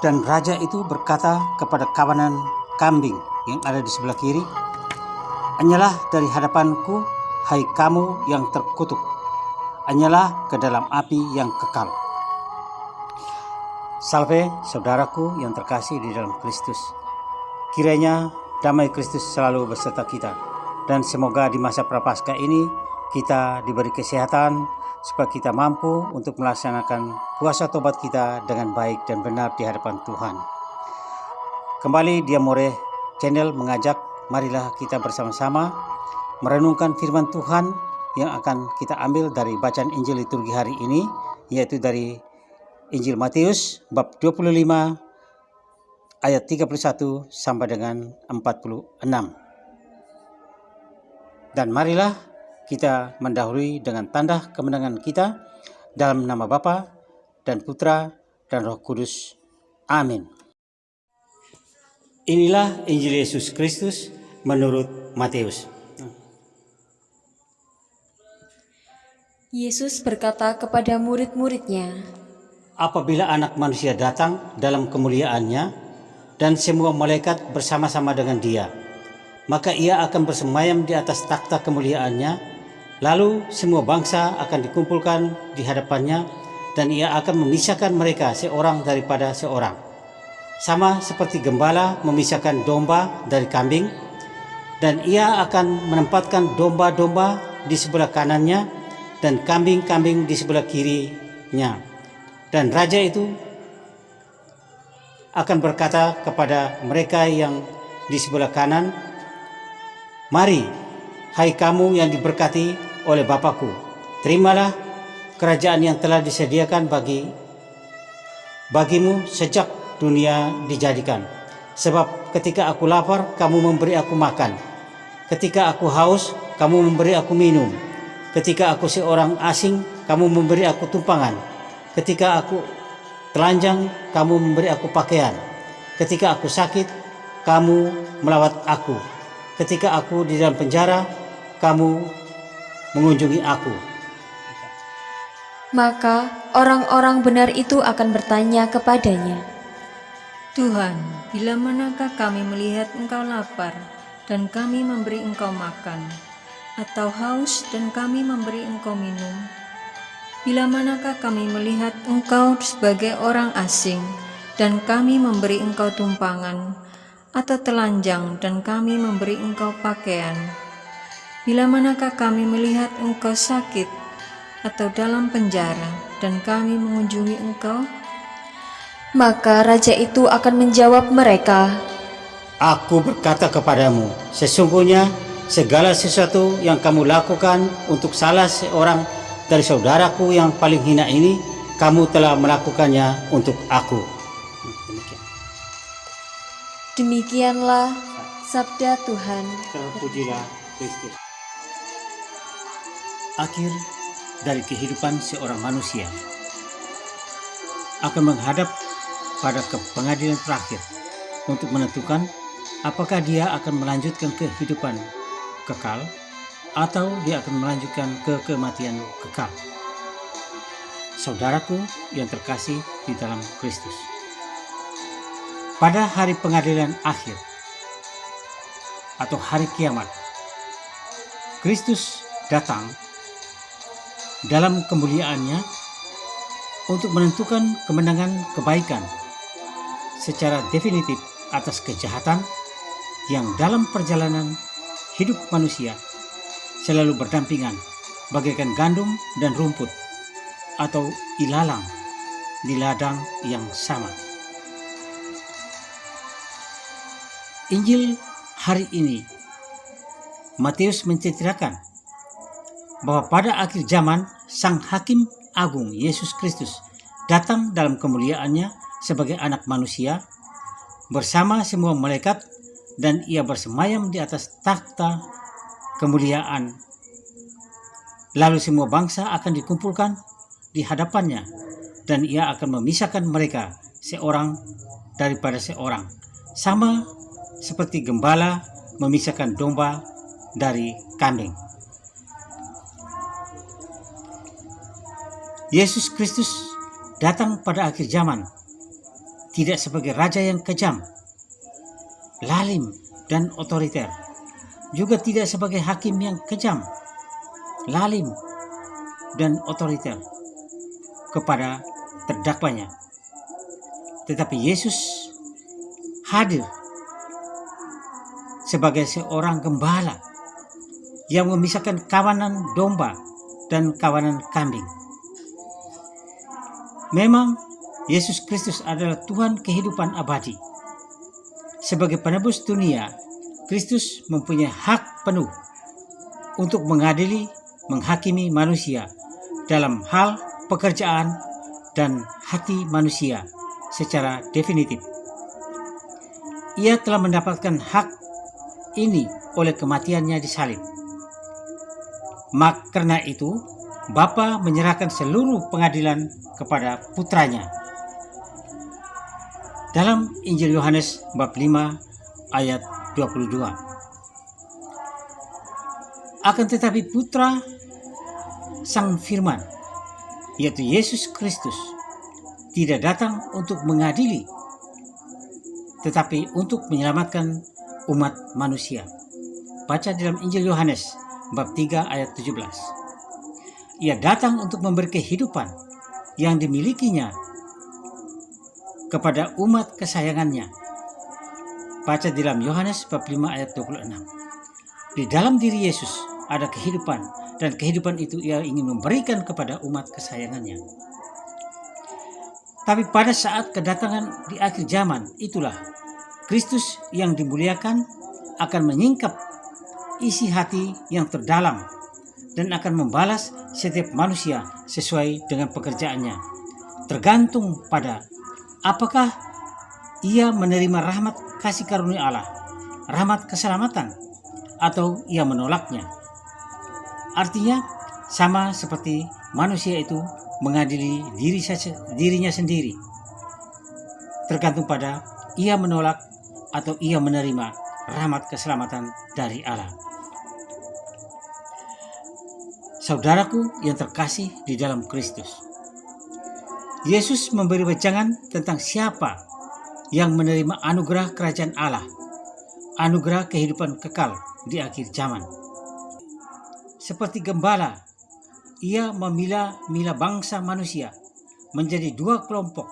Dan raja itu berkata kepada kawanan kambing yang ada di sebelah kiri, "Anyalah dari hadapanku, hai kamu yang terkutuk. Anyalah ke dalam api yang kekal." Salve saudaraku yang terkasih di dalam Kristus. Kiranya damai Kristus selalu beserta kita. Dan semoga di masa prapaskah ini kita diberi kesehatan supaya kita mampu untuk melaksanakan puasa tobat kita dengan baik dan benar di hadapan Tuhan. Kembali Diamore Channel mengajak, marilah kita bersama-sama merenungkan firman Tuhan yang akan kita ambil dari bacaan Injil liturgi hari ini, yaitu dari Injil Matius bab 25 ayat 31 sampai dengan 46. Dan marilah kita mendahului dengan tanda kemenangan kita dalam nama Bapa dan Putra dan Roh Kudus. Amin. Inilah Injil Yesus Kristus menurut Matius. Yesus berkata kepada murid-muridnya, "Apabila Anak Manusia datang dalam kemuliaannya dan semua malaikat bersama-sama dengan Dia, maka Ia akan bersemayam di atas takhta kemuliaannya, lalu semua bangsa akan dikumpulkan di hadapannya, dan Ia akan memisahkan mereka seorang daripada seorang. Sama seperti gembala memisahkan domba dari kambing, dan Ia akan menempatkan domba-domba di sebelah kanannya dan kambing-kambing di sebelah kirinya. Dan raja itu akan berkata kepada mereka yang di sebelah kanan, 'Mari, hai kamu yang diberkati oleh Bapakku, terimalah kerajaan yang telah disediakan bagimu sejak dunia dijadikan. Sebab ketika aku lapar, kamu memberi aku makan. Ketika aku haus, kamu memberi aku minum. Ketika aku seorang asing, kamu memberi aku tumpangan. Ketika aku telanjang, kamu memberi aku pakaian. Ketika aku sakit, kamu melawat aku. Ketika aku di dalam penjara, kamu mengunjungi aku.' Maka orang-orang benar itu akan bertanya kepadanya, 'Tuhan, bila manakah kami melihat Engkau lapar dan kami memberi Engkau makan, atau haus dan kami memberi Engkau minum? Bila manakah kami melihat Engkau sebagai orang asing dan kami memberi Engkau tumpangan, atau telanjang dan kami memberi Engkau pakaian? Bila manakah kami melihat Engkau sakit atau dalam penjara dan kami mengunjungi Engkau?' Maka raja itu akan menjawab mereka, 'Aku berkata kepadamu, sesungguhnya segala sesuatu yang kamu lakukan untuk salah seorang dari saudaraku yang paling hina ini, kamu telah melakukannya untuk aku.' Demikianlah sabda Tuhan. Terpujilah Kristus. Akhir dari kehidupan seorang manusia akan menghadap pada pengadilan terakhir untuk menentukan apakah dia akan melanjutkan kehidupan kekal atau dia akan melanjutkan ke kematian kekal. Saudaraku yang terkasih di dalam Kristus, pada hari pengadilan akhir atau hari kiamat, Kristus datang dalam kemuliaannya untuk menentukan kemenangan kebaikan secara definitif atas kejahatan yang dalam perjalanan hidup manusia selalu berdampingan bagaikan gandum dan rumput atau ilalang di ladang yang sama. Injil hari ini, Matius menceritakan bahwa pada akhir zaman Sang Hakim Agung Yesus Kristus datang dalam kemuliaannya sebagai anak manusia bersama semua malaikat, dan ia bersemayam di atas takhta kemuliaan. Lalu semua bangsa akan dikumpulkan di hadapannya, dan ia akan memisahkan mereka seorang daripada seorang, sama seperti gembala memisahkan domba dari kambing. Yesus Kristus datang pada akhir zaman tidak sebagai raja yang kejam, lalim, dan otoriter, juga tidak sebagai hakim yang kejam, lalim, dan otoriter kepada terdakwanya. Tetapi Yesus hadir sebagai seorang gembala yang memisahkan kawanan domba dan kawanan kambing. Memang Yesus Kristus adalah Tuhan kehidupan abadi. Sebagai penebus dunia, Kristus mempunyai hak penuh untuk mengadili, menghakimi manusia dalam hal pekerjaan dan hati manusia secara definitif. Ia telah mendapatkan hak ini oleh kematiannya di salib. Karena itu, Bapa menyerahkan seluruh pengadilan kepada putranya. Dalam Injil Yohanes bab 5 ayat 22. Akan tetapi putra Sang Firman, yaitu Yesus Kristus, tidak datang untuk mengadili, tetapi untuk menyelamatkan umat manusia. Baca dalam Injil Yohanes bab 3 ayat 17. Ia datang untuk memberi kehidupan yang dimilikinya kepada umat kesayangannya. Baca dalam Yohanes bab 5 ayat 26. Di dalam diri Yesus ada kehidupan, dan kehidupan itu ia ingin memberikan kepada umat kesayangannya. Tapi pada saat kedatangan di akhir zaman, itulah Kristus yang dimuliakan akan menyingkap isi hati yang terdalam dan akan membalas setiap manusia sesuai dengan pekerjaannya, tergantung pada apakah ia menerima rahmat kasih karunia Allah, rahmat keselamatan, atau ia menolaknya. Artinya sama seperti manusia itu mengadili dirinya sendiri, tergantung pada ia menolak atau ia menerima rahmat keselamatan dari Allah. Saudaraku yang terkasih di dalam Kristus, Yesus memberi wejangan tentang siapa yang menerima anugerah kerajaan Allah, anugerah kehidupan kekal di akhir zaman. Seperti gembala, ia memilah-milah bangsa manusia menjadi dua kelompok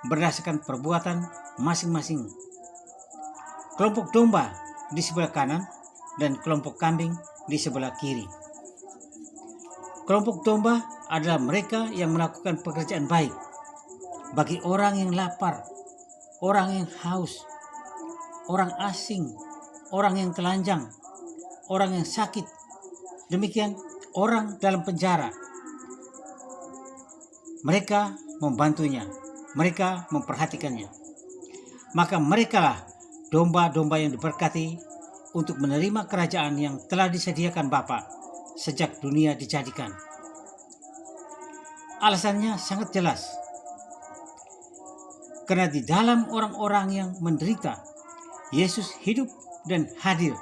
berdasarkan perbuatan masing-masing. Kelompok domba di sebelah kanan dan kelompok kambing di sebelah kiri. Kelompok domba adalah mereka yang melakukan pekerjaan baik bagi orang yang lapar, orang yang haus, orang asing, orang yang telanjang, orang yang sakit, demikian orang dalam penjara. Mereka membantunya, mereka memperhatikannya. Maka merekalah domba-domba yang diberkati untuk menerima kerajaan yang telah disediakan Bapa sejak dunia dijadikan. Alasannya sangat jelas. Karena di dalam orang-orang yang menderita, Yesus hidup dan hadir.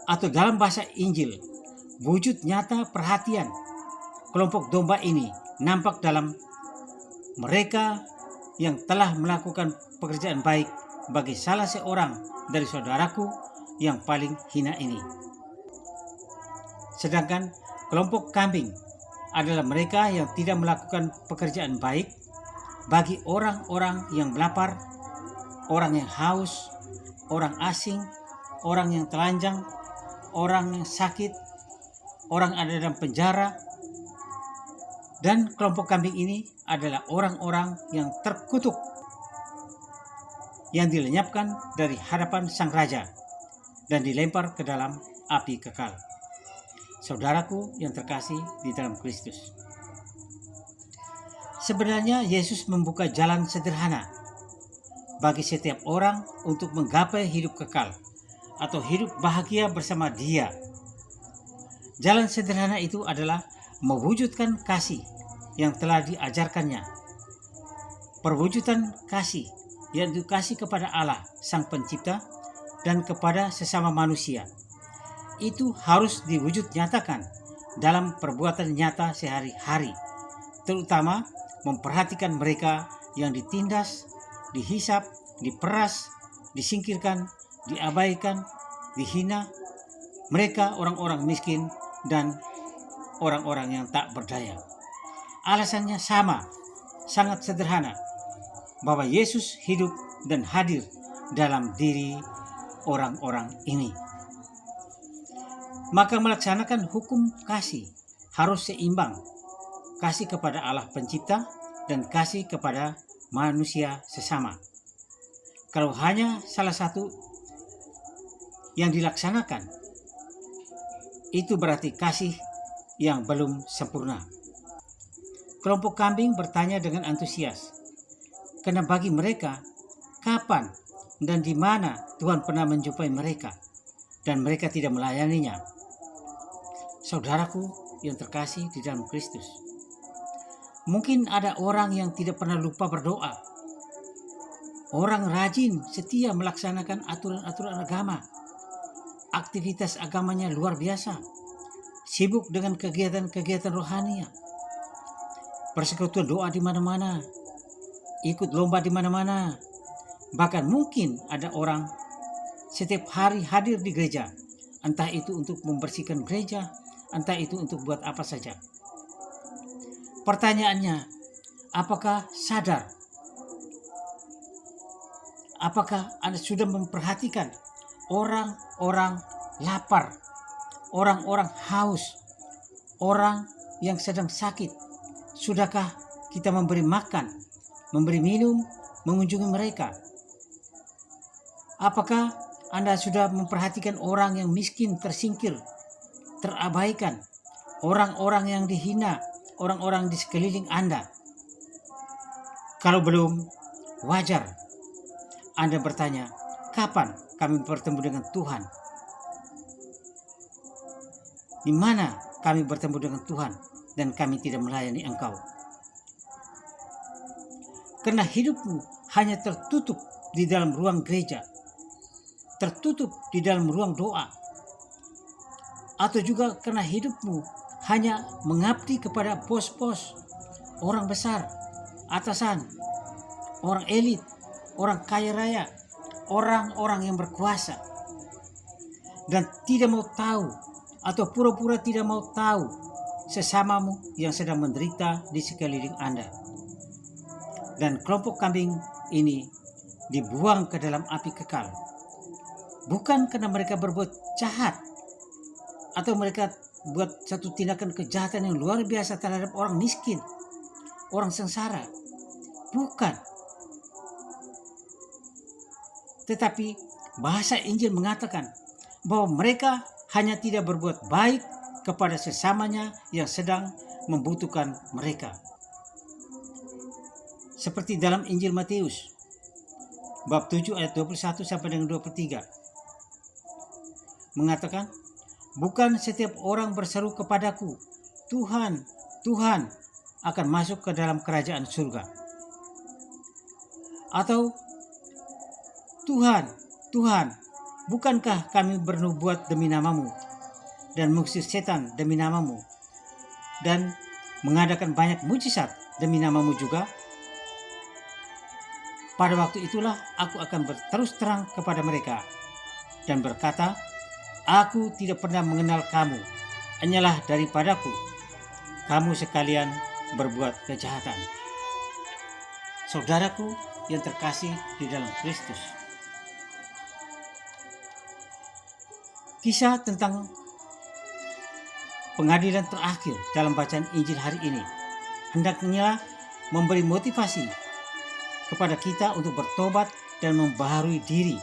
Atau dalam bahasa Injil, wujud nyata perhatian kelompok domba ini nampak dalam mereka yang telah melakukan pekerjaan baik bagi salah seorang dari saudaraku yang paling hina ini. Sedangkan kelompok kambing adalah mereka yang tidak melakukan pekerjaan baik bagi orang-orang yang lapar, orang yang haus, orang asing, orang yang telanjang, orang yang sakit, orang ada dalam penjara. Dan kelompok kambing ini adalah orang-orang yang terkutuk, yang dilenyapkan dari hadapan sang raja dan dilempar ke dalam api kekal. Saudaraku yang terkasih di dalam Kristus, sebenarnya Yesus membuka jalan sederhana bagi setiap orang untuk menggapai hidup kekal atau hidup bahagia bersama Dia. Jalan sederhana itu adalah mewujudkan kasih yang telah diajarkannya. Perwujudan kasih yang dikasih kepada Allah Sang Pencipta dan kepada sesama manusia itu harus diwujud nyatakan dalam perbuatan nyata sehari-hari, terutama memperhatikan mereka yang ditindas, dihisap, diperas, disingkirkan, diabaikan, dihina, mereka orang-orang miskin dan orang-orang yang tak berdaya. Alasannya sama, sangat sederhana, bahwa Yesus hidup dan hadir dalam diri orang-orang ini. Maka melaksanakan hukum kasih harus seimbang, kasih kepada Allah Pencipta dan kasih kepada manusia sesama. Kalau hanya salah satu yang dilaksanakan, itu berarti kasih yang belum sempurna. Kelompok kambing bertanya dengan antusias, karena bagi mereka, kapan dan di mana Tuhan pernah menjumpai mereka, dan mereka tidak melayaninya. Saudaraku yang terkasih di dalam Kristus, mungkin ada orang yang tidak pernah lupa berdoa. Orang rajin, setia melaksanakan aturan-aturan agama. Aktivitas agamanya luar biasa. Sibuk dengan kegiatan-kegiatan rohania. Persekutuan doa di mana-mana. Ikut lomba di mana-mana. Bahkan mungkin ada orang setiap hari hadir di gereja. Entah itu untuk membersihkan gereja, entah itu untuk buat apa saja. Pertanyaannya, apakah sadar? Apakah Anda sudah memperhatikan orang-orang lapar, orang-orang haus, orang yang sedang sakit? Sudahkah kita memberi makan, memberi minum, mengunjungi mereka? Apakah Anda sudah memperhatikan orang yang miskin, tersingkir, terabaikan, orang-orang yang dihina, orang-orang di sekeliling Anda? Kalau belum, wajar Anda bertanya, kapan kami bertemu dengan Tuhan? Di mana kami bertemu dengan Tuhan dan kami tidak melayani Engkau? Karena hidupmu hanya tertutup di dalam ruang gereja, tertutup di dalam ruang doa, atau juga karena hidupmu hanya mengabdi kepada bos-bos, orang besar, atasan, orang elit, orang kaya raya, orang-orang yang berkuasa, dan tidak mau tahu atau pura-pura tidak mau tahu sesamamu yang sedang menderita di sekeliling Anda. Dan kelompok kambing ini dibuang ke dalam api kekal, bukan karena mereka berbuat jahat atau mereka buat satu tindakan kejahatan yang luar biasa terhadap orang miskin, orang sengsara, bukan. Tetapi bahasa Injil mengatakan bahwa mereka hanya tidak berbuat baik kepada sesamanya yang sedang membutuhkan mereka. Seperti dalam Injil Matius bab 7 ayat 21 sampai dengan 23 mengatakan, bukan setiap orang berseru kepadaku, Tuhan, Tuhan, akan masuk ke dalam kerajaan surga. Atau, Tuhan, Tuhan, bukankah kami bernubuat demi namamu dan mengusir setan demi namamu dan mengadakan banyak mujizat demi namamu juga? Pada waktu itulah aku akan berterus terang kepada mereka dan berkata, aku tidak pernah mengenal kamu, hanyalah daripadaku, kamu sekalian berbuat kejahatan. Saudaraku yang terkasih di dalam Kristus, kisah tentang pengadilan terakhir dalam bacaan Injil hari ini hendaknya memberi motivasi kepada kita untuk bertobat dan membaharui diri,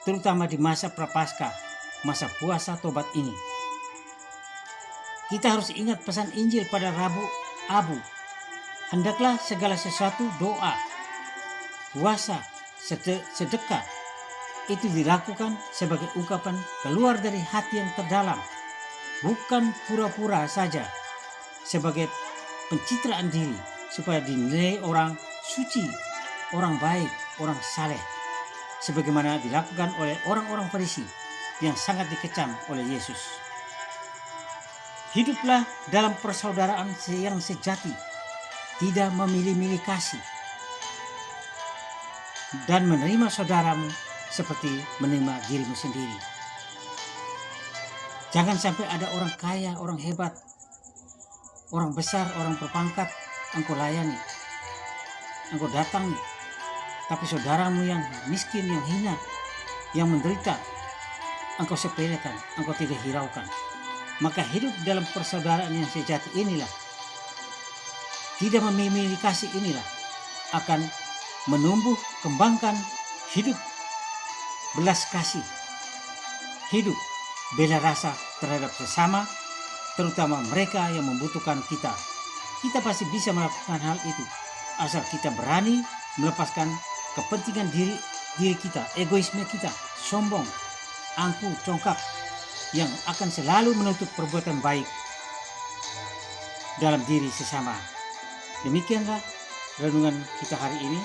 terutama di masa prapaskah, masa puasa tobat ini. Kita harus ingat pesan Injil pada Rabu Abu. Hendaklah segala sesuatu doa, puasa, sedekah itu dilakukan sebagai ungkapan keluar dari hati yang terdalam, bukan pura-pura saja, sebagai pencitraan diri supaya dinilai orang suci, orang baik, orang saleh, sebagaimana dilakukan oleh orang-orang Farisi yang sangat dikecam oleh Yesus. Hiduplah dalam persaudaraan yang sejati, tidak memilih-milih kasih, dan menerima saudaramu seperti menerima dirimu sendiri. Jangan sampai ada orang kaya, orang hebat, orang besar, orang berpangkat engkau layani, engkau datangi, tapi saudaramu yang miskin, yang hina, yang menderita, engkau sepelekan, engkau tidak hiraukan. Maka hidup dalam persaudaraan yang sejati inilah, tidak memilih kasih inilah, akan menumbuh kembangkan hidup belas kasih, hidup bela rasa terhadap sesama, terutama mereka yang membutuhkan kita. Kita pasti bisa melakukan hal itu, asal kita berani melepaskan kepentingan diri kita, egoisme kita, sombong, angkuh, congkak, yang akan selalu menuntut perbuatan baik dalam diri sesama. Demikianlah renungan kita hari ini.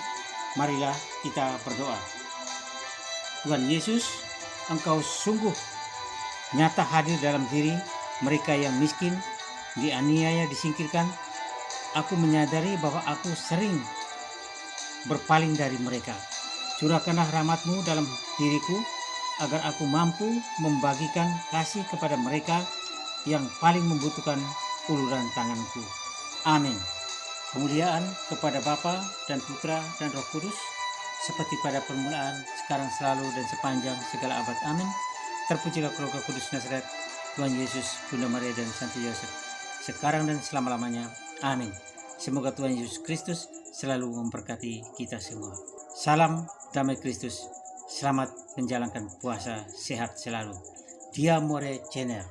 Marilah kita berdoa. Tuhan Yesus, Engkau sungguh nyata hadir dalam diri mereka yang miskin, dianiaya, disingkirkan. Aku menyadari bahwa aku sering berpaling dari mereka. Curahkanlah rahmat-Mu dalam diriku, agar aku mampu membagikan kasih kepada mereka yang paling membutuhkan uluran tanganku. Amin. Kemuliaan kepada Bapa dan Putra dan Roh Kudus, seperti pada permulaan, sekarang, selalu, dan sepanjang segala abad. Amin. Terpujilah Keluarga Kudus Nazaret, Tuhan Yesus, Bunda Maria, dan Santo Yosef, sekarang dan selama-lamanya. Amin. Semoga Tuhan Yesus Kristus selalu memberkati kita semua. Salam damai Kristus. Selamat menjalankan puasa, sehat selalu. Dia more cener.